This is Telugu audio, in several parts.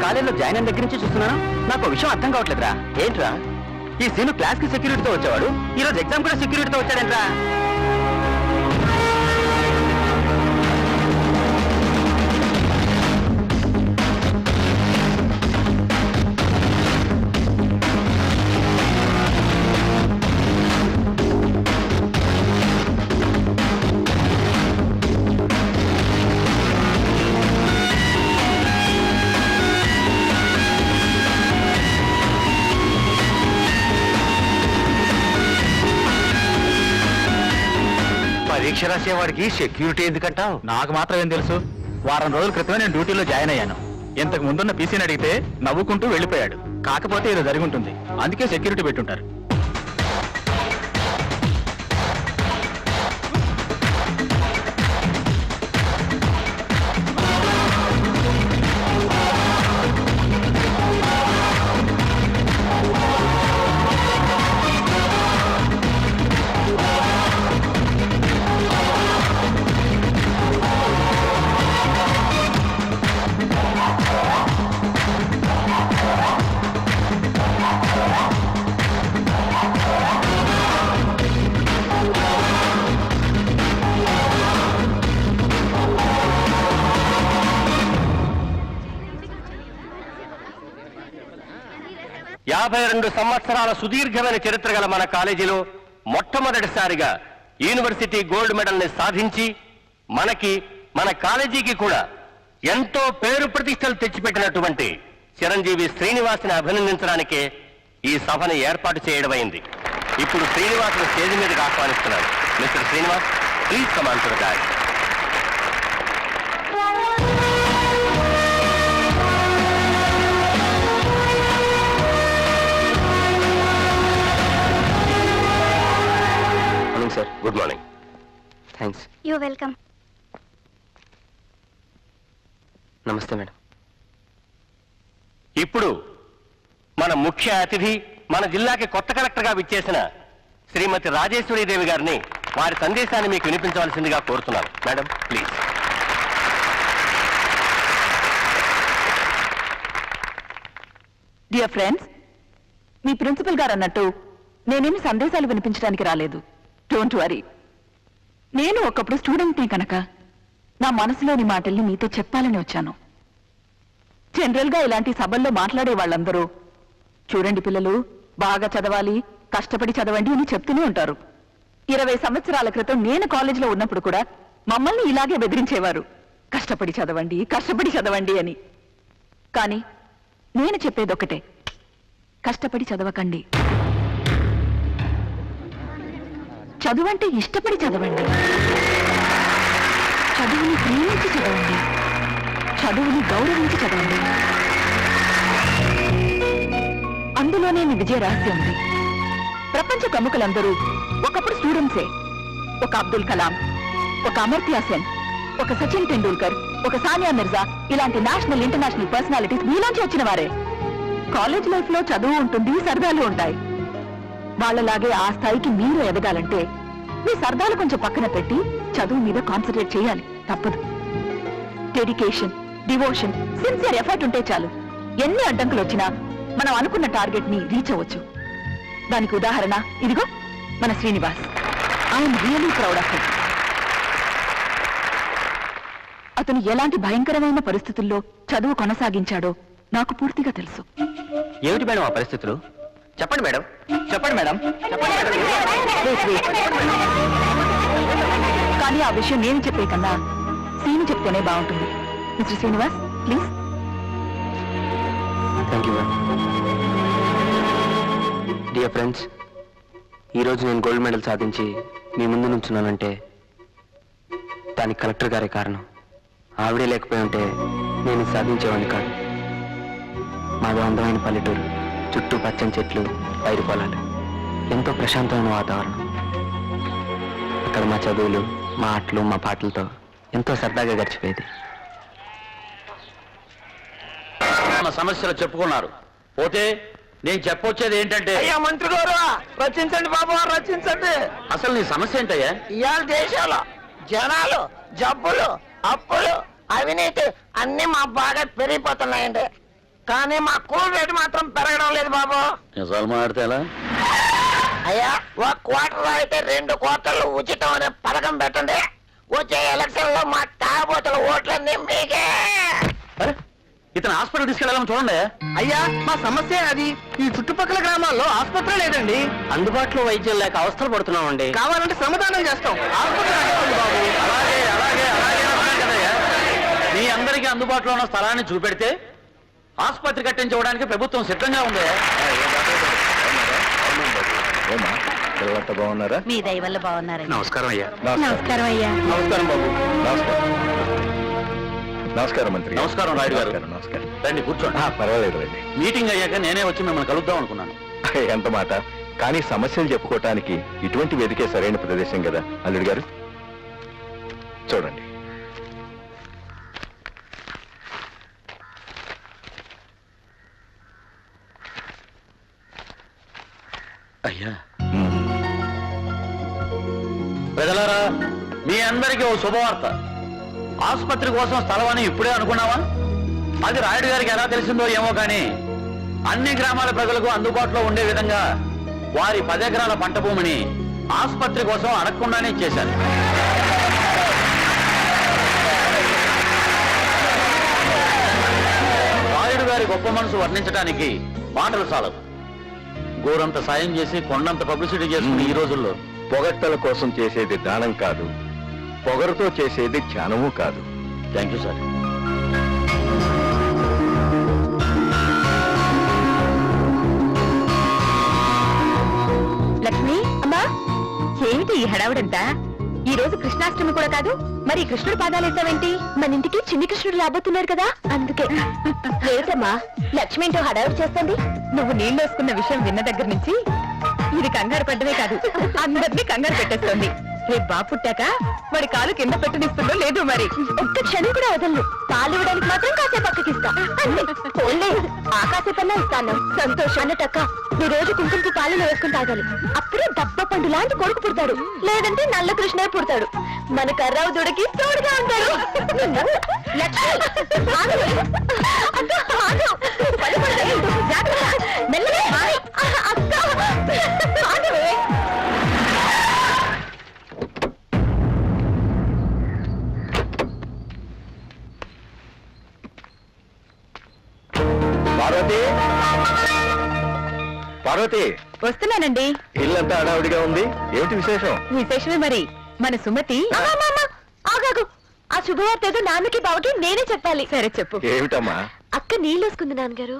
కాలేజీలో జాయిన్ అయిన దగ్గర నుంచి చూస్తున్నాను, నాకు విషయం అర్థం కావట్లేదురా. ఏంట్రా, ఈ సీను క్లాస్ కి సెక్యూరిటీతో వచ్చేవాడు, ఈ రోజు ఎగ్జామ్ కూడా సెక్యూరిటీతో వచ్చాడేంట్రా? పరీక్ష రాసేవాడికి సెక్యూరిటీ ఎందుకంటావు? నాకు మాత్రం ఏం తెలుసు. వారం రోజుల క్రితమే నేను డ్యూటీలో జాయిన్ అయ్యాను. ఇంతకు ముందున్న పీసీని అడిగితే నవ్వుకుంటూ వెళ్ళిపోయాడు. కాకపోతే ఇది జరిగి ఉంటుంది, అందుకే సెక్యూరిటీ పెట్టుంటారు. యాభై 52 సంవత్సరాల సుదీర్ఘమైన చరిత్ర గల మన కాలేజీలో మొట్టమొదటిసారిగా యూనివర్సిటీ గోల్డ్ మెడల్ ని సాధించి మన కాలేజీకి కూడా ఎంతో పేరు ప్రతిష్టలు తెచ్చిపెట్టినటువంటి చిరంజీవి శ్రీనివాస్ని అభినందించడానికే ఈ సభను ఏర్పాటు చేయడమైంది. ఇప్పుడు శ్రీనివాస్ని స్టేజ్ మీదకి ఆహ్వానిస్తున్నాను. Mister Srinivas, please come on to the dais. Sir, good morning. Thanks. You welcome. నమస్తే మేడం. ఇప్పుడు మన ముఖ్య అతిథి, మన జిల్లాకి కొత్త కలెక్టర్గా విచ్చేసిన శ్రీమతి రాజేశ్వరీదేవి గారిని వారి సందేశాన్ని మీకు వినిపించవలసిందిగా కోరుతున్నాను. Madam, please. డియర్ ఫ్రెండ్స్, మీ ప్రిన్సిపల్ గారు అన్నట్టు నేనేమి సందేశాలు వినిపించడానికి రాలేదు. Don't worry. నేను ఒకప్పుడు స్టూడెంట్ని కనుక నా మనసులోని మాటల్ని మీతో చెప్పాలని వచ్చాను. జనరల్గా ఇలాంటి సభల్లో మాట్లాడే వాళ్ళందరూ, చూడండి పిల్లలు, బాగా చదవాలి, కష్టపడి చదవండి అని చెప్తూనే ఉంటారు. 20 సంవత్సరాల క్రితం నేను కాలేజీలో ఉన్నప్పుడు కూడా మమ్మల్ని ఇలాగే బెదిరించేవారు, కష్టపడి చదవండి, కష్టపడి చదవండి అని. కానీ నేను చెప్పేదొక్కటే, కష్టపడి చదవకండి. చదువంటే ఇష్టపడి చదవండి, చదువుని ప్రేమించి చదవండి, చదువుని గౌరవించి చదవండి. అందులోనే మీ విజయ రహస్యం ఉంది. ప్రపంచ ప్రముఖులందరూ ఒకప్పుడు స్టూడెంట్సే. ఒక అబ్దుల్ కలాం, ఒక అమర్త్య సెన్, ఒక సచిన్ టెండూల్కర్, ఒక సానియా మిర్జా, ఇలాంటి నేషనల్ ఇంటర్నేషనల్ పర్సనాలిటీస్ మీలోంచి వచ్చిన వారే. కాలేజ్ లైఫ్ లో చదువు ఉంటుంది, సరదాలు ఉంటాయి. వాళ్ళలాగే ఆ స్థాయికి మీరు ఎదగాలంటే మీ సరదాలు కొంచెం పక్కన పెట్టి చదువు మీద కాన్సన్ట్రేట్ చేయాలి. తప్పదు. డెడికేషన్, డివోషన్, సిన్సియర్ ఎఫర్ట్ ఉంటే చాలు, ఎన్ని అడ్డంకులు వచ్చినా మనం అనుకున్న టార్గెట్ ని రీచ్ అవ్వచ్చు. దానికి ఉదాహరణ ఇదిగో మన Srinivas. I'm really proud of him. అతను ఎలాంటి భయంకరమైన పరిస్థితుల్లో చదువు కొనసాగించాడో నాకు పూర్తిగా తెలుసు. ఏమిటి మేడం ఆ పరిస్థితులు? చెప్పండి మేడం, చెప్పండి మేడం, చెప్పండి మేడం. కానీ ఆ విషయం నేను చెప్పే కన్నా సీను చెప్తేనే బాగుంటుంది. Mister Srinivas, please. Thank you madam. Dear friends, ఈరోజు నేను గోల్డ్ మెడల్ సాధించి మీ ముందు నుంచున్నానంటే దానికి కలెక్టర్ గారే కారణం. ఆవిడే లేకపోయి ఉంటే నేను సాధించేవాడిని కాదు. మాది అందమైన పల్లెటూరు, చుట్టూ పచ్చని చెట్లు, పైరు పొలాలు, ఎంతో ప్రశాంతమైన వాతావరణం. అక్కడ మా చదువులు, మా ఆటలు, మా పాటలతో ఎంతో సరదాగా గడిచిపోయేది. మన సమస్యలు చెప్పుకున్నారు. పోతే నేను చెప్పొచ్చేది ఏంటంటే, అయ్యా మంత్రి గారు, రచించండి బాబు, రచించండి. అసలు నీ సమస్య ఏంటయ్యా? ఇవాళ దేశంలో జనాలు జబ్బులు, అప్పులు, అవినీతి అన్ని మా బాగా పెరిగిపోతున్నాయండి. కానీ మా కూల్ రేటు మాత్రం పెరగడం లేదు బాబు. నిజాలు మాట్లాడితే ఎలా? అయ్యా, ఒక క్వార్టర్ అయితే 2 క్వార్టర్లు ఉచితం అనే పథకం పెట్టండి. వచ్చే ఎలక్షన్ లో మా తాగబోతుల ఓట్లన్నీ మీకే. ఇతను హాస్పిటల్ తీసుకెళ్ళాలని చూడండి. అయ్యా, మా సమస్య అది. ఈ చుట్టుపక్కల గ్రామాల్లో ఆసుపత్రి లేదండి. అందుబాటులో వైద్యం లేక అవస్థలు పడుతున్నామండి. కావాలంటే శ్రమదానం చేస్తాం. ఆసుపత్రి అడగండి బాబు. అలాగే అలాగే అలాగే అన్నాను కదయ్యా. మీ అందరికీ అందుబాటులో ఉన్న స్థలాన్ని చూపెడితే ఆసుపత్రి కట్టించుకోవడానికి ప్రభుత్వం సిద్ధంగా ఉంది. పిల్లలంతా బాగున్నారా? మీ దయ వల్ల బాగున్నారండి. నమస్కారం అయ్యా. నమస్కారం అయ్యా. నమస్కారం బాబు. నమస్కారం. నమస్కారం మంత్రి. నమస్కారం రాయుడు గారు. నమస్కారం. రండి కూర్చోండి. పర్వాలేదు రండి. మీటింగ్ అయ్యాక నేనే వచ్చి మిమ్మల్ని కలుద్దాం అనుకున్నాను. ఎంత మాట. కానీ సమస్యలు చెప్పుకోవటానికి ఇటువంటి వేదికే సరైన ప్రదేశం కదా అల్లుడు గారు. చూడండి. అయ్యా, ప్రజలారా, మీ అందరికీ ఓ శుభవార్త. ఆసుపత్రి కోసం స్థలం అని ఇప్పుడే అనుకున్నావా? అది రాయుడు గారికి ఎలా తెలిసిందో ఏమో కానీ అన్ని గ్రామాల ప్రజలకు అందుబాటులో ఉండే విధంగా వారి 10 ఎకరాల పంట భూమిని ఆసుపత్రి కోసం అడగకుండానే ఇచ్చేశారు. రాయుడు గారి గొప్ప మనసు వర్ణించడానికి మాటలు చాలవు. గోరంత సాయం చేసి కొండంత పబ్లిసిటీ చేసుకుని ఈ రోజుల్లో పొగట్టల కోసం చేసేది దానం కాదు, పొగరుతో చేసేది ధ్యానము కాదు. Thank you sir. లక్ష్మి, అమ్మా, ఏమిటి ఈ హడావుడంతా? ఈ రోజు కృష్ణాష్టమి కూడా కాదు, మరి కృష్ణుడు పాదాలు వేసావేంటి? మన ఇంటికి చిన్ని కృష్ణుడు రాబోతున్నారు కదా, అందుకే. ఏమిటమ్మా లక్ష్మి ఏంటో హడావుడు చేస్తుంది? నువ్వు నీళ్ళు వేసుకున్న విషయం విన్న దగ్గర నుంచి ఇది కంగారు పడ్డమే కాదు, అందరినీ కంగారు పెట్టేస్తోంది. రేపు బాబు పుట్టాక వాడి కాలు కింద పెట్టనిస్తుందో లేదు మరి. ఒక్క క్షణం కూడా వదలను. పాలు ఇవ్వడానికి మాత్రం కాసేపు పక్కకి ఇస్తా. ఆ కాసేపన్నా ఇస్తాను. సంతోషం అన్నట్టక్క, నీ రోజు కుంకుమకి పాలు వేసుకుని తాగాలి. అప్పుడే దప్ప పండు లాంటి కొడుకు పుడతాడు, లేదంటే నల్ల కృష్ణ పుడతాడు. మన కర్రావు దుడికి తోడుగా ఉంటాడు. లక్ష్మి, ఆగు. అక్క, ఆగు. పడిపోతాయి. జాగ్రత్త. మెల్లగా. అక్క, ఆగు. పార్వతి, పార్వతి, వస్తున్నానండి. ఇల్లంతా హడావుడిగా ఉంది. ఏమిటి విశేషం? విశేషమే మరి. మన సుమతి. ఆగాగు. ఆ శుభవార్త ఏదో నాన్నకి బావకి నేనే చెప్పాలి. సరే చెప్పు. ఏమిటమ్మా? అక్క నీళ్ళేసుకుంది నాన్నగారు.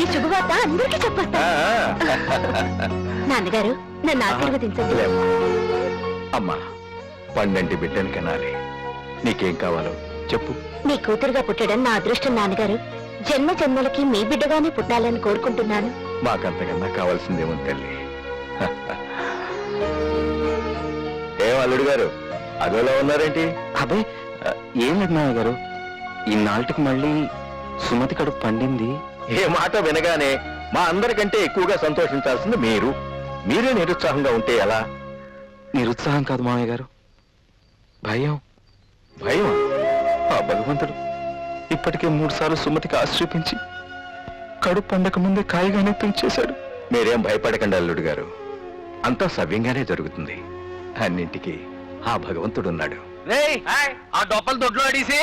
ఈ శుభవార్త అందరికీ చెప్పొస్తా. నాన్నగారు నన్ను ఆశీర్వదించండి. అమ్మా, 12 బిడ్డని కనాలి. నీకేం కావాలో చెప్పు. మీ కూతురుగా పుట్టడం నా అదృష్టం నాన్నగారు. జన్మ జన్మలకి మీ బిడ్డగానే పుట్టాలని కోరుకుంటున్నాను. మాకంతకన్నా కావాల్సిందేమో తల్లి. ఏం అల్లుడు గారు అదోలా ఉన్నారేంటి? అబ్బాయి, ఏం లేదు నాన్న గారు, ఇన్నాళ్ళకి మళ్ళీ సుమతి కడుపు పండింది. ఏ మాట వినగానే మా అందరికంటే ఎక్కువగా సంతోషించాల్సింది మీరు. మీరే నిరుత్సాహంగా ఉంటే ఎలా? నిరుత్సాహం కాదు మామయ్య గారు, భయం. భయం? ఆ భగవంతుడు ఇప్పటికే 3 సార్లు సుమతికి ఆశ్రయించి కడుపు పండక ముందే కాయగానే తుంచేశాడు. మీరేం భయపడకండి అల్లుడు గారు, అంతా సవ్యంగానే జరుగుతుంది. అన్నింటికి ఆ భగవంతుడున్నాడు. ఆ డొప్పలు దొడ్లో అడిసి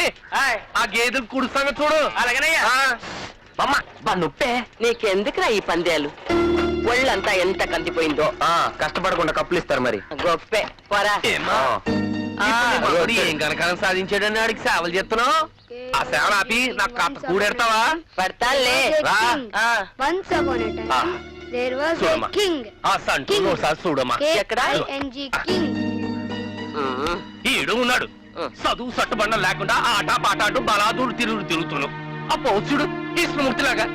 ఆ గేదెలు కుడుస్తాను చూడు. అలాగేనయ్యా. నుప్పే నీకెందుకురా ఈ పందేలు? ఒళ్ళంతా ఎంత కందిపోయిందో. కష్టపడకుండా కప్పులు ఇస్తారు మరి. గొప్పే పోరా. ఏం కనకాలం సాధించాడని ఆడికి సేవలు చేస్తున్నావు. ఆ సేవలు ఆపి నాకు కాస్త కూడెడతావా? పడతాలే. Once upon a time, there was a చూడమ్మా. king. ఆ సంటూ ఒకసారి చూడమ్మా. K-I-N-G, king. ఈడు ఉన్నాడు, చదువు సట్టుబండం లేకుండా ఆట పాట అంటూ బలాదూరు తిరుగుతున్నావు. ఆ పౌచుడు కృష్ణమూర్తిలాగా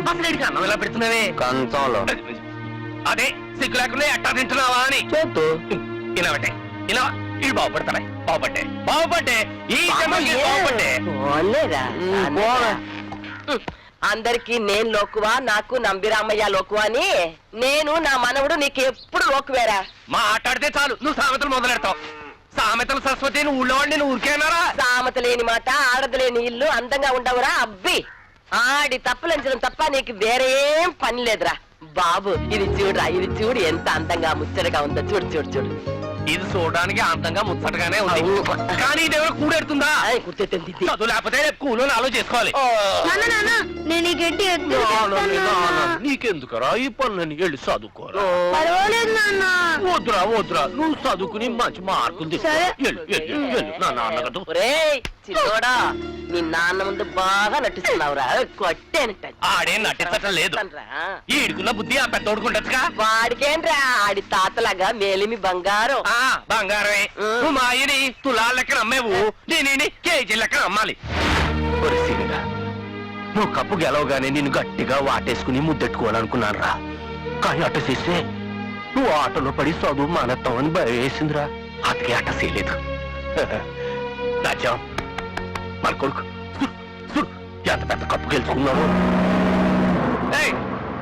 అసలు వీడికి అన్నం ఎలా పెడుతున్నావే? కంచంలో. అదే సిగ్గు లేకుండా ఎట్టా తింటున్నావా అని. ఇలా పెట్టే, ఇలా ఇది బాగుపడ్డే ఈ జన్మకి బాగుపడ్డే. అందరికి నేను లోకువా, నాకు నంబిరామయ్య లోకువా అని. నేను నా మనవుడు నీకు ఎప్పుడు లోకువేరా. మాట్లాడితే చాలు నువ్వు సామెతలు మొదలెడతావు. సామెతల సరస్వతి ఊళ్ళో వాడిని ఊరికేనారా? సామత లేని మాట ఆడది లేని ఇల్లు అందంగా ఉండవురా అబ్బి. ఆడి తప్పులంచడం తప్ప నీకు వేరే ఏం పని లేదురా బాబు. ఇది చూడురా, ఇది చూడు ఎంత అందంగా ముచ్చటగా ఉందో. చూడు చూడు చూడు. ఇది చూడడానికి అందంగా ముచ్చటగానే ఉంది, కానీ ఇదేమో కూడెడుతుందా? కూర్చోతుంది. చదువు లేకపోతే కూలో నాలో చేసుకోవాలి. నేను ఈ గడ్డి నీకెందుకరా ఈ పనులని వెళ్ళి చదువుకోరా. పర్వాలేదు నాన్న. వద్దురా వద్దురా, నువ్వు చదువుకుని మంచి మార్కులు తీసుకో. వెళ్ళు, వెళ్ళు, వెళ్ళు. నా నాన్నగదు. ఒరేయ్ చిన్నోడా, మీ నాన్న ముందు బాగా నటిస్తున్నావురా. కొట్టేనట్ట. ఆడేం నటించటం లేదు. ఈడుకున్న బుద్ధి ఆ పెద్దోడుకుంటచ్చుగా. వాడికేంట్రా, ఆడి తాతలాగా మేలిమి బంగారం. బంగారమే. నువ్వు మా అయ్యని తులాల లెక్కన అమ్మేవు, నేను కేజీ లెక్కన అమ్మాలి. నువ్వు కప్పు గెలవగానే నిన్ను గట్టిగా వాటేసుకుని ముద్దెట్టుకోవాలనుకున్నాను రా. కానీ అట్ట చేస్తే నువ్వు ఆటలో పడి చదువు మానత్తావని భయం వేసిందిరా. అతకే అట్ట చేయలేదు. రాజ్యం మన కొడుకు ఎంత పెద్ద కప్పు గెలుచుకున్నావు.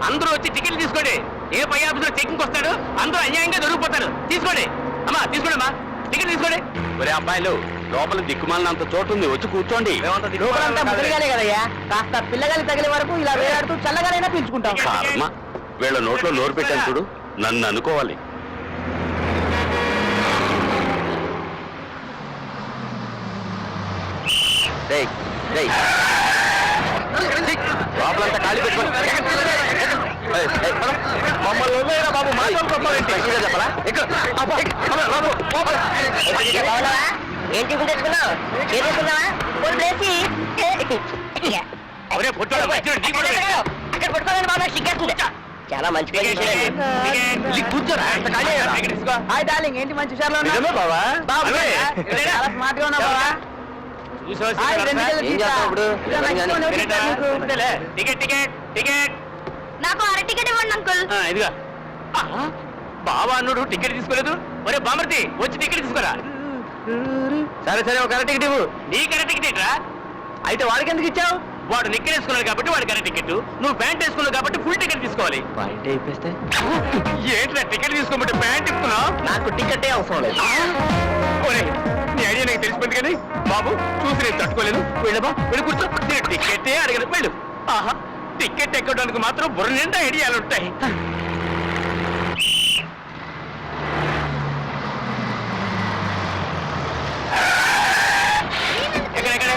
అందరూ వచ్చి టికెట్లు తీసుకోండి. ఏ పై ఆఫీసులో చెకింగ్ వస్తాడు, అందరూ అన్యాయంగా దొరికిపోతారు. తీసుకోండి అమ్మా, తీసుకోండి అమ్మా, టికెట్ తీసుకోండి. ఒరే అబ్బాయిలు, లోపల దిక్కుమాలినంత చోటు ఉంది, వచ్చి కూర్చోండి. లోపలంతా ముదిరిగానే కదయ్యా, కాస్త పిల్లగాలి తగిలే వరకు ఇలా వేలాడుతూ చల్లగానైనా పీల్చుకుంటాం. వీళ్ళ నోట్లో నోరు పెట్టాను చూడు, నన్ను అనుకోవాలి. లోపలంతా ఖాళీ పెట్టుకోండి. మమ్మల్ని వదిలేయరా బాబు, చెప్పాలా? ఏంటి తెచ్చుకున్నావు? ఏం తెచ్చుకున్నావా? అక్కడ పట్టుకోవాలని బాబా సిగ్గేస్తుంది. చాలా మంచి పని చేశారండి. కూర్చోరా. హాయ్ డార్లింగ్, ఏంటి మంచి విషయాలు బాబా చాలా స్మార్ట్ గా ఉన్నావు బాబా. ఏం చేస్తావు ఇప్పుడు? టికెట్ టికెట్ టికెట్ నాకు అర టికెట్ ఇవ్వండి అంకుల్. ఇదిగా. బాబా అన్నుడు టికెట్ తీసుకోలేదు. ఒరే బామర్తి, వచ్చి టికెట్ తీసుకోరా. సరే సరే, ఒక టికెట్ ఇవ్వు. నీ కరెక్ట్ టికెట్ రా. అయితే వాడికి ఎందుకు ఇచ్చావు? వాడు నిక్కర్ వేసుకున్నాడు కాబట్టి వాడి కరెక్ట్ టికెట్, నువ్వు ప్యాంట్ వేసుకున్నావు కాబట్టి ఫుల్ టికెట్ తీసుకోవాలి. పాయింట్ అయిపోతే ఏంట్రా టికెట్ తీసుకోమంటే ప్యాంట్ ఇస్తున్నావు? నాకు టికెటే అవసరం లేదు. నీ ఐడియా నాకు తెలిసిపోయింది కానీ బాబు చూసి నేను తట్టుకోలేదు. వెళ్ళబా, వెళ్ళి కూర్చో. నేను టికెటే అడగను, వెళ్ళు. ఆహా, టికెట్ ఎక్కడానికి మాత్రం బుర్ర నిండా ఐడియాలు ఉంటాయి. ఎక్కడెక్కడ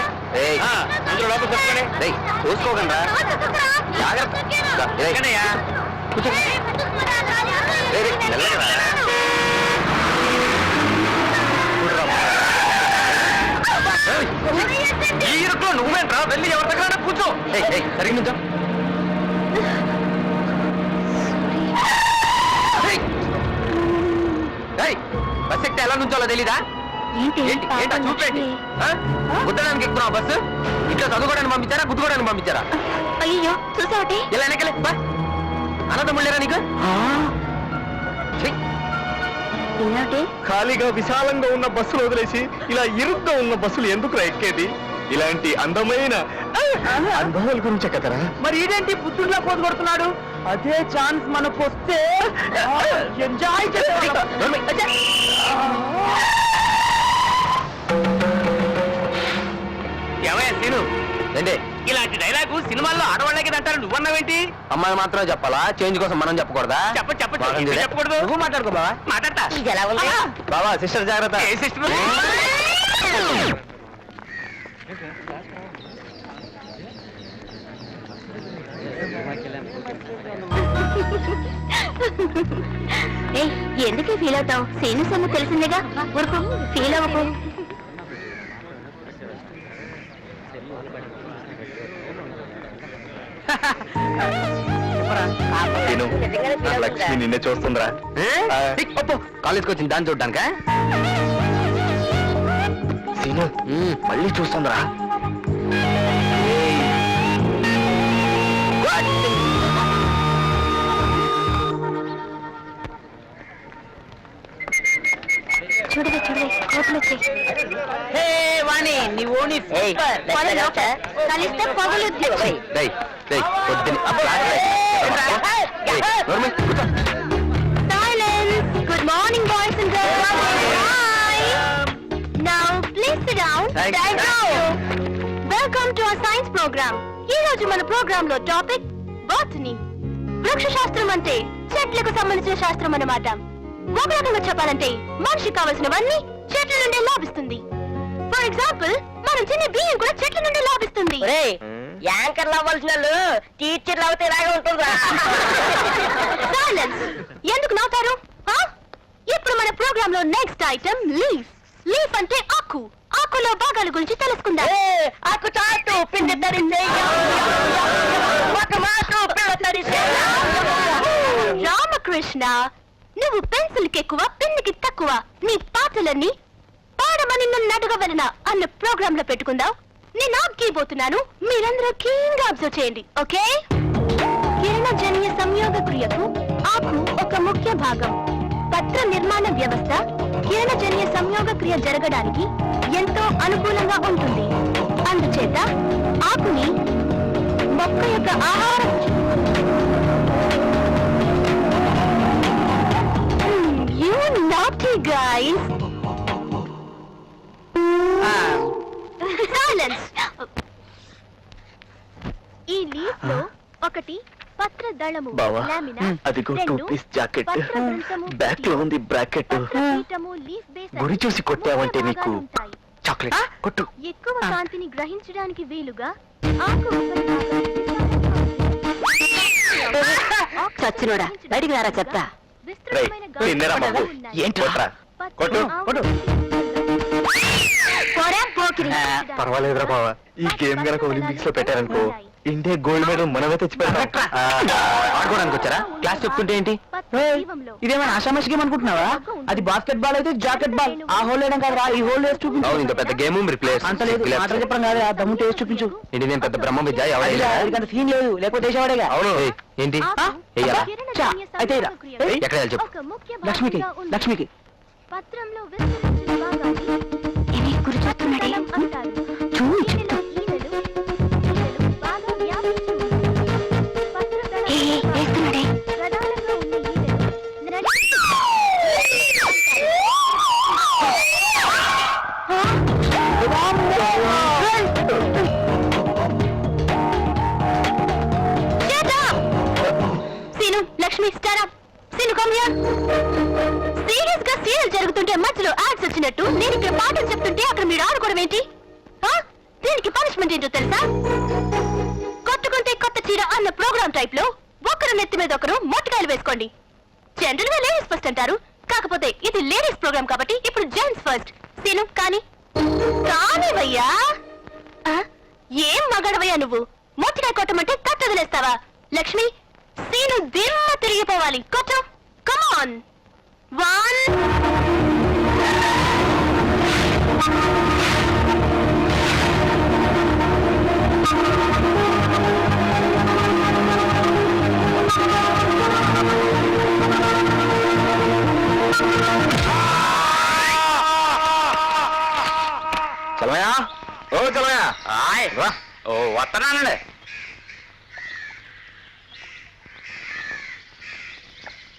అందరూ లోపల కూర్చోండి. చూసుకోకండి ఎక్కడయ్యా? ఈ ఇరుకులో నువ్వేంట్రా? వెళ్ళి ఎవరి దగ్గర కూర్చో. సరిగ్గా నుంచో. బస్ ఎక్కితే ఎలా నుంచోలో తెలీదా? ఏంటా చూపేంటి? గుద్దడానికి ఎక్కుతున్నావు బస్సు? ఇంట్లో చదువుకోవడానికి పంపించారా, గుద్దుకోవడానికి పంపించారా? అయ్యో చూసావటి ఇలా వెనకలే బా. అనంతముళ్ళేరా నీకు? ఖాళీగా విశాలంగా ఉన్న బస్సులు వదిలేసి ఇలా ఇరుగ్గా ఉన్న బస్సులు ఎందుకు ఎక్కేది? ఇలాంటి అందమైన అనుభవాల గురించే కదరా. మరి ఇదేంటి పుత్తూరులో పోదు కొడుతున్నాడు? అదే ఛాన్స్ మనకు వస్తే ఎంజాయ్ చేస్తాం. ఏమయ్యా సీను, ఏంటి ఇలాంటి డైలాగు సినిమాల్లో ఆడవాళ్ళకి అంటారు, నువ్వన్నావేంటి? అమ్మాయి మాత్రం చెప్పాలా? చేంజ్ కోసం మనం చెప్పకూడదా? చెప్పచ్చు, చెప్పకూడదు. నువ్వు మాట్లాడుకో బావా. మాట్లాడతా. ఇది ఎలా ఉంది? బావా సిస్టర్ జాగ్రత్త. ఏ సిస్టర్? ఎందుకే ఫీల్ అవుతావు? సీను సొమ్ము తెలిసిందేగా, ఊరుకో, ఫీల్ అవ్వకు. లక్ష్మి నిన్నే చూస్తుందిరా. కాలేజ్కి వచ్చింది దాన్ని చూడ్డానికా? సీను మళ్ళీ చూస్తుందిరా. చూడవే చూడవే, కోపలు వచ్చాయి. కలిస్తే పొగలుద్ది. Silence. Good morning, boys and girls. Hi. Science programme. ఈ రోజు మన ప్రోగ్రామ్ లో టాపిక్ బాటనీ. వృక్ష శాస్త్రం అంటే చెట్లకు సంబంధించిన శాస్త్రం అన్నమాట. ఒక రకంగా చెప్పాలంటే మనిషికి కావలసినవన్నీ చెట్ల నుండి లాభిస్తుంది. ఫర్ ఎగ్జాంపుల్ మనం తినే బియ్యం కూడా చెట్ల నుండి లాభిస్తుంది. యాంకర్లు అవ్వాల్సిన వాళ్ళు టీచర్లు అవుతే ఇలాగే ఉంటుందా? సైలెన్స్. ఎందుకు నవ్వుతారు? ఇప్పుడు మన ప్రోగ్రామ్ లో నెక్స్ట్ ఐటమ్ లీఫ్. లీఫ్ అంటే ఆకు. ఆకులో భాగాల గురించి తెలుసుకుందాం. ఆకు చాటు పిండి తడిసే ఒక మాకు పిల్ల తడిసే. రామకృష్ణ, నువ్వు పెన్సిల్ కి ఎక్కువ పెన్నుకి తక్కువ. నీ పాటలన్నీ పాడమని నన్ను అడగవలన అన్న ప్రోగ్రామ్ లో పెట్టుకుందాం. నేను ఆగిపోతున్నాను, మీరందరూ కీన్గా అబ్జర్వ్ చేయండి. ఓకే? కిరణజన్య సంయోగ క్రియకు ఆకు ఒక ముఖ్య భాగం. పత్ర నిర్మాణ వ్యవస్థ కిరణజన్య సంయోగ క్రియ జరగడానికి ఎంతో అనుకూలంగా ఉంటుంది. అందుచేత ఆకుని మొక్క యొక్క ఆహార You naughty guys. Silence. ఈ లీఫ్ లో ఒకటి పత్ర దళము, బావా, లామినా, అదిగో రెండు 2 పీస్ జాకెట్. పత్ర వృంతము, బ్యాక్ లో ఉంది బ్రాకెట్. పత్రపీఠము, లీఫ్ బేస్ గురి అని చూసి కొట్టావంటే మూడు నీకు భాగాలు ఉంటాయి. చాక్లెట్ కొట్టు. ఎక్కువ కాంతిని గ్రహించడానికి వీలుగా ఆకు చచ్చినోడా, బయటికి రారా చెత్త. విస్తృతమైన రేయ్, తిన్నరా బాబు? గాఢతలు ఉన్నాయి. ఏంటి కొట్రా? కొట్టు, కొట్టు. పోరా, పోకిరి. పర్వాలేదురా బావా, ఈ గేమ్ గనక ఒలింపిక్స్ లో పెట్టారనుకో ఇండియా గోల్డ్ మెడల్ మనమే తెచ్చి పెడతాం. ఆడుకోవడానికి వచ్చారా? క్లాస్ చెప్తుంటే ఏంటి? ఇదేమైనా ఆషామాషి గేమ్ అనుకుంటున్నావా? అది బాస్కెట్ బాల్ అయితే జాకెట్ బాల్. ఆ హోల్ వేయడం కాదు, ఈ హోల్ వేసి చూపించు. అవును, ఇంత పెద్ద గేమ్ రిప్లేస్ అంత లేదు, మాటలు చెప్పడం కాదు, ఆ దమ్ము టేస్ట్ చూపించు. ఏంటి, నేను పెద్ద బ్రహ్మ విద్య ఎవరైనా? అంత సీన్ లేదు, లేకపోతే వేసేవాడేగా. అవును. ఏయ్, ఏంటి వెయ్యాలా? చా, అయితే ఇలా. ఎక్కడ వెళ్ళాలి చెప్పు. ఒక ముఖ్య లక్ష్మికి, భాగంగా ఉంది. లక్ష్మికి. పత్రంలో విస్తరించిన భాగాన్ని దళం అంటారు. దీనిలో ఈనెలు బాగా వ్యాపించి ఉంటుంది. పత్రదళం ప్రధానంగా ఉన్న ఈనెలు సీను, లక్ష్మి, స్టార్ అప్. Seenu, come here. సీరియస్ గా సీరియల్ జరుగుతుంటే మధ్యలో యాడ్స్ వచ్చినట్టు నేను ఇక్కడ పాటలు చెప్తుంటే అక్కడ మీరు ఆడుకోవడం ఏంటి? దీనికి పనిష్మెంట్ ఏంటో తెలుసా? కొట్టుకుంటే కొత్త చీర అన్న ప్రోగ్రామ్ టైప్ లో ఒకరు నెత్తి మీద ఒకరు మొట్టకాయలు వేసుకోండి. జనరల్ గా లేడీస్ ఫస్ట్ అంటారు, కాకపోతే ఇది లేడీస్ ప్రోగ్రామ్ కాబట్టి ఇప్పుడు జెంట్స్ ఫస్ట్. సీను, కానీ కానివయ్యా. ఏం మగాడవయ్యా నువ్వు? మొట్టకాయ కొట్టమంటే తట్టు వదిలేస్తావా? లక్ష్మి, సీను దిమ్మ తిరిగిపోవాలి. కొట్టు, కమాన్. 1 చలమయా, ఓ చలమయా, రా. ఓ వస్తున్నానండి.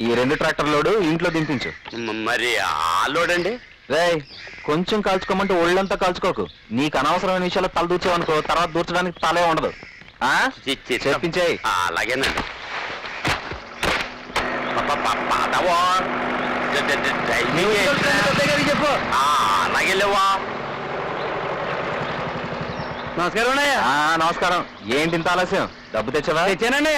ఈ 2 ట్రాక్టర్ లోడు ఇంట్లో దింపించు. మరి ఆ లోడ్ అండి? రేయ్, కొంచెం కాల్చుకోమంటే ఒళ్ళంతా కాల్చుకోకు. నీకు అనవసరమైన విషయాలు తల దూర్చావనుకో తర్వాత దూర్చడానికి తలే ఉండదు. చెప్పించేయి. అలాగేనండి. చెప్పు. అలాగే లేవా? నమస్కారం. నమస్కారం. ఏంటి ఇంత ఆలస్యం? డబ్బు తెచ్చావా? తెచ్చానండి.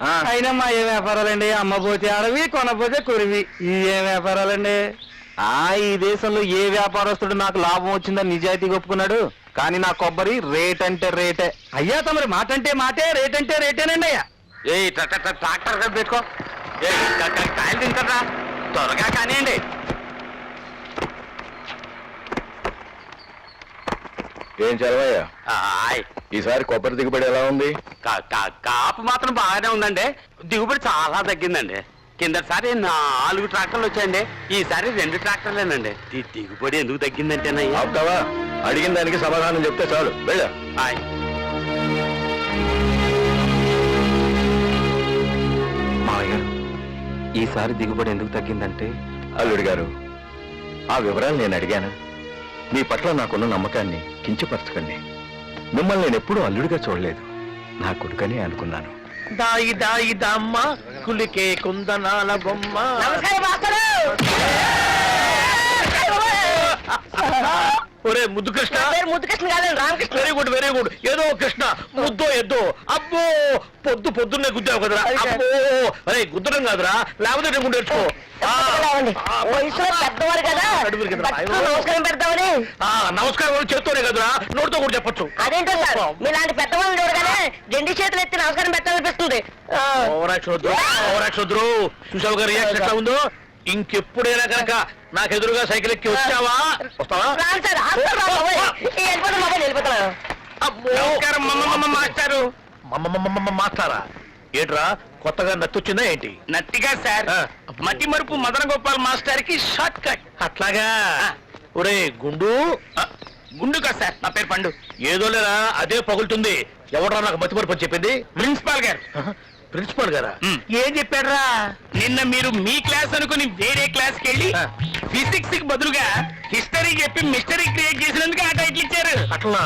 ఆ. అయినా మా ఏ వ్యాపారాలండి? అమ్మపోతే అడవి, కొనపోతే కురివి. ఈ ఏ వ్యాపారాలండి? ఈ దేశంలో ఏ వ్యాపారస్తుడు నాకు లాభం వచ్చిందని నిజాయితీగా ఒప్పుకున్నాడు? కానీ నా కొబ్బరి రేట్ అంటే రేటే. అయ్యా, తమరి మాట అంటే మాటే, రేట్ అంటే రేటేనండి అయ్యా. ఏ ట్రాక్టర్ పెట్టుకో. కాయలు తింటారా? త్వరగా కానివ్వండి. ఏం చదవయ్యా, ఆయ్, ఈసారి కొబ్బరి దిగుబడి ఎలా ఉంది? కాపు మాత్రం బాగానే ఉందండి. దిగుబడి చాలా తగ్గిందండి. కిందసారి 4 ట్రాక్టర్లు వచ్చాయండి, ఈసారి 2 ట్రాక్టర్లేనండి. దిగుబడి ఎందుకు తగ్గిందంటేనయ్యా? ఆపుతావా? అడిగిన దానికి సమాధానం చెప్తే చాలు. వెళ్ళా. ఆయ్. మావయ్య గారు, ఈసారి దిగుబడి ఎందుకు తగ్గిందంటే? అల్లుడి గారు, ఆ వివరాలు నేను అడిగాను. మీ పట్ల నాకున్న నమ్మకాన్ని కించపరచకండి. మిమ్మల్ని నేను ఎప్పుడూ అల్లుడిగా చూడలేదు, నా కొడుకనే అనుకున్నాను. దాయి దాయి దమ్మ కులికే కుందనాల బొమ్మ. నమస్కారం మాస్టరు. ఒరే ముద్దు కృష్ణ. నా పేరు ముద్దుకృష్ణ కాదు, Ramakrishna. Very good very good. ఏదో కృష్ణ ముద్దో ఎద్దో. అబ్బో పొద్దున్నే గుద్దావు కదరా. అబ్బో అరే గుద్దడం కాదురా, లేకపోతే నేను గుండె తెచ్చుకో. వయసులో పెద్దవారు కదా, నమస్కారం పెడతామని. నమస్కారం చేత్తోనే కదరా, నోటితో కూడా చెప్పొచ్చు. అదేంటో సార్, మీలాంటి పెద్దవాళ్ళు చూడగానే రెండు చేతులు ఎత్తి నమస్కారం పెట్టాలనిపిస్తుంది. ఓవరాక్షోద్రు చూసావు గారు రియాక్షన్ ఎట్లా ఉందో. ఇంకెప్పుడైనా కనుక నాకు ఎదురుగా సైకిల్ ఎక్కి వస్తావా? రాను సార్, వెళ్ళిపోతాను మొబైల్ వెళ్ళిపోతాను. మాస్టారు. మాస్టారా ఏంట్రా కొత్తగా నచ్చొచ్చిందా ఏంటి? నట్టిగా సార్, మట్టి మరుపు మదన గోపాల్ మాస్టర్ కి షార్ట్ కట్. అట్లాగా. ఒరే గుండు. గుండు కాదు సార్, నా పేరు పండు. ఏదో లేరా అదే పగులుతుంది. ఎవడరా నాకు మతి మరుపు అని చెప్పింది? ప్రిన్సిపాల్ గారు. ప్రిన్సిపల్ గారా? ఏం చెప్పాడ్రా? నిన్న మీరు మీ క్లాస్ అనుకుని వేరే క్లాస్ కి వెళ్ళి ఫిజిక్స్ కి బదులుగా హిస్టరీ చెప్పి మిస్టరీ క్రియేట్ చేసినందుకు ఆ టైటిల్ ఇచ్చారు. అట్లా?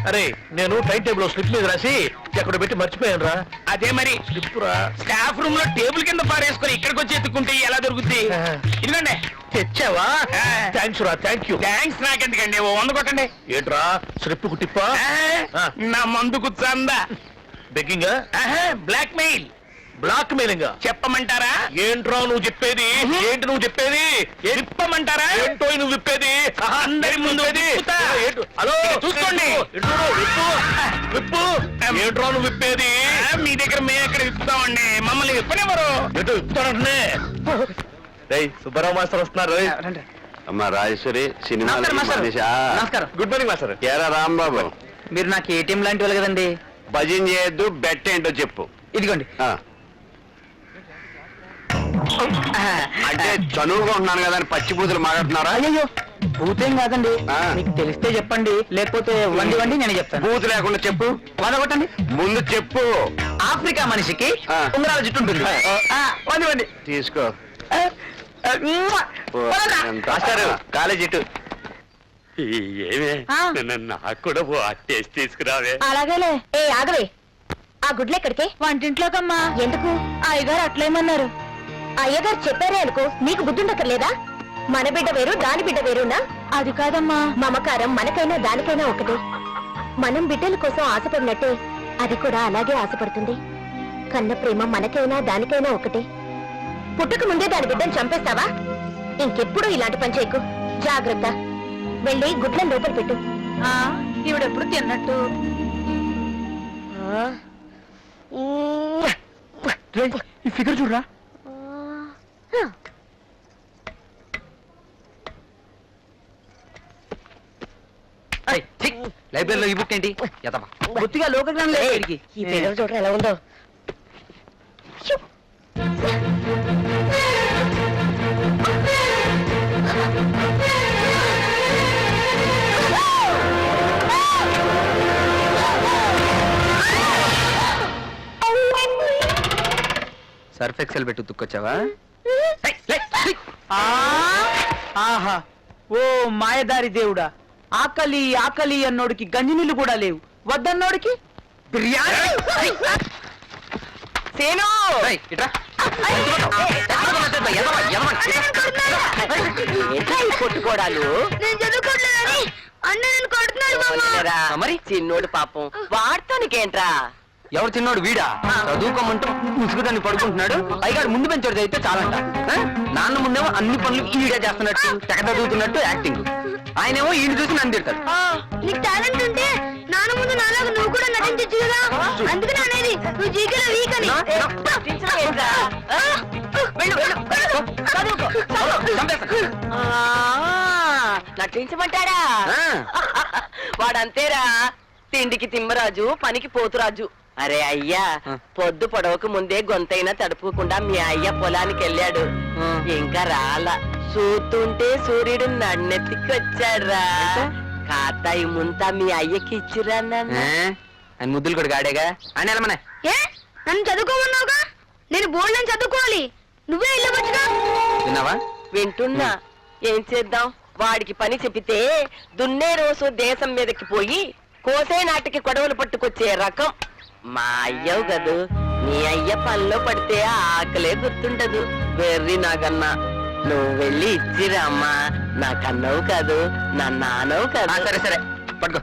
అరే నేను టైం టేబుల్ స్లిప్ మీద రాసి ఎక్కడ పెట్టి మర్చిపోయాను రా. అదే మరి స్లిప్ రా. స్టాఫ్ రూమ్ లో టేబుల్ కింద పారేసుకుని ఇక్కడికి వచ్చి ఎత్తుకుంటే ఎలా దొరుకుతుంది? ఇదిగోండి. తెచ్చావా? థ్యాంక్స్ రా, థ్యాంక్ యూ. థ్యాంక్స్ నాకెందుకండి, ఓ 100 కొట్టండి. ఏంట్రా స్లిప్ కుట్టిప్పా? నా మందుకు చందా. Begging black mail. Black mailing చెప్పమంటారా? ఏంట్రా నువ్వు చెప్పేది? ఏంటి నువ్వు చెప్పేది? విప్పమంటారా? ఏంటో నువ్వు విప్పేది? అందరి ముందు విప్పుతా. హలో చూసుకోండి. విప్పు. ఏంట్రా నువ్వు విప్పేది? మీ దగ్గర మేము ఎక్కడ విప్పుతామండి, మమ్మల్ని విప్పనివ్వరు. ఏంటో విప్పుతానంటే సుబ్బారావు మాస్టర్ వస్తున్నారు. అమ్మా రాజేశ్వరి, సినిమా నమస్కారం. Good morning master. ఏరా రాంబాబు, మీరు నాకు ఏటీఎం లాంటి వాళ్ళు కదండి. భజన చేయొద్దు, బెట్ ఏంటో చెప్పు. ఇదిగోండి. అంటే చనువుగా ఉన్నాను కదా అని పచ్చి బూతులు మాట్లాడుతున్నారా? అయ్యో భూతేం కాదండి, ఆ. మీకు తెలిస్తే చెప్పండి, లేకపోతే వండి నేను చెప్తాను. బూతు లేకుండా చెప్పు. కొట్టండి. ముందు చెప్పు. ఆఫ్రికా మనిషికి ఆ. ఉంగరాల జుట్టు ఉంటుంది. వండి తీసుకో. ఎంత మాస్టారు. కాలేజ్ ఇటు. ఏమే ఆ. నాకు కూడా టేస్ట్ తీసుకురావే. అలాగేలే. ఏ ఆగవే, ఆ గుడ్లు ఎక్కడికి? వంటింట్లోకమ్మా. ఎందుకు? అయ్యగారు అట్లేమన్నారు. అయ్యగారు చెప్పారే అనుకో, నీకు బుద్ధుండక్కర్లేదా? మన బిడ్డ వేరు, దాని బిడ్డ వేరునా? అది కాదమ్మా. మమకారం మనకైనా దానికైనా ఒకటే. మనం బిడ్డల కోసం ఆశపడినట్టే అది కూడా అలాగే ఆశపడుతుంది. కన్న ప్రేమ మనకైనా దానికైనా ఒకటే. పుట్టక ముందే దాని బిడ్డను చంపేస్తావా? ఇంకెప్పుడు ఇలాంటి పని చేయకు. జాగ్రత్త. వెళ్ళి గుడ్లను లోపల పెట్టు. ఇవిడెప్పుడు తిన్నట్టు. ఈ ఫిగర్ చూడరా. లైబ్రరీలో ఈ బుక్ ఏంటి? బుద్ధిగా లోకజ్ఞానం లేదు వీడికి. ఈ పేరు చూడరా ఎలా ఉందో. సర్ఫ్ ఎక్సెల్ పెట్టి ఉతుక్కొచ్చావా? ఆహా, ఓ మాయదారి దేవుడా, ఆకలి ఆకలి అన్నోడికి గంజి నీళ్లు కూడా లేవు, వద్దన్నోడికి బిర్యానీ. సేను కొట్టుకోడాలు. మరి చిన్నోడు పాపం వాడతానికేంట్రా? ఎవరు చిన్నోడు? వీడా చదువుకోమంటూ ముసుగుదాన్ని పడుకుంటున్నాడు. పైగాడు ముందు పెంచోడు అయితే చాలంట. నాన్న ముందేమో అన్ని పనులు ఈడే చేస్తున్నట్టు, తెగ చదువుతున్నట్టు యాక్టింగ్. ఆయనేమో ఈయన చూసి నన్ను తిడతాడు. నీకు టాలెంట్ ఉంటే నాన్న ముందు నాలాగా నువ్వు కూడా నటించచ్చు కదా. అందుకని అనేది నువ్వు జీకేలో వీక్ అని. ఏంట్రా? వెళ్ళు, వెళ్ళు, చదువుకో. నటించమంటాడా? వాడంతేరా, తిండికి తిమ్మరాజు, పనికి పోతురాజు. అరే అయ్యా, పొద్దు పొడవకు ముందే గొంతైనా తడుపుకుండా మీ అయ్య పొలానికి వెళ్ళాడు. ఇంకా రాలా. చూస్తుంటే సూర్యుడు నన్నెత్తికి వచ్చాడురా. కాతాయి ముంతా మీ అయ్యకి ఇచ్చిరా నాన్న. ఆయన ముద్దులు కూడా గాడేగా అని వెళ్ళమనే. ఏ నన్ను చదువుకోమన్నావుగా? నేను బోర్డు నుంచి చదువుకోవాలి, నువ్వే వెళ్ళవచ్చుగా. విన్నావా? వింటున్నా. ఏం చేద్దాం? వాడికి పని చెప్పితే దున్నే రోజు దేశం మీదకి పోయి కోసే నాటికి కొడవలు పట్టుకొచ్చే రకం మా అయ్యవు కదూ. నీ అయ్య పనిలో పడితే ఆకలే గుర్తుండదు. వెర్రి నాకన్నా నువ్వు వెళ్ళి ఇచ్చిరా అమ్మా. నా కన్నవు కాదు, నా నాన్నవు కాదు. సరే సరే పట్టుకో.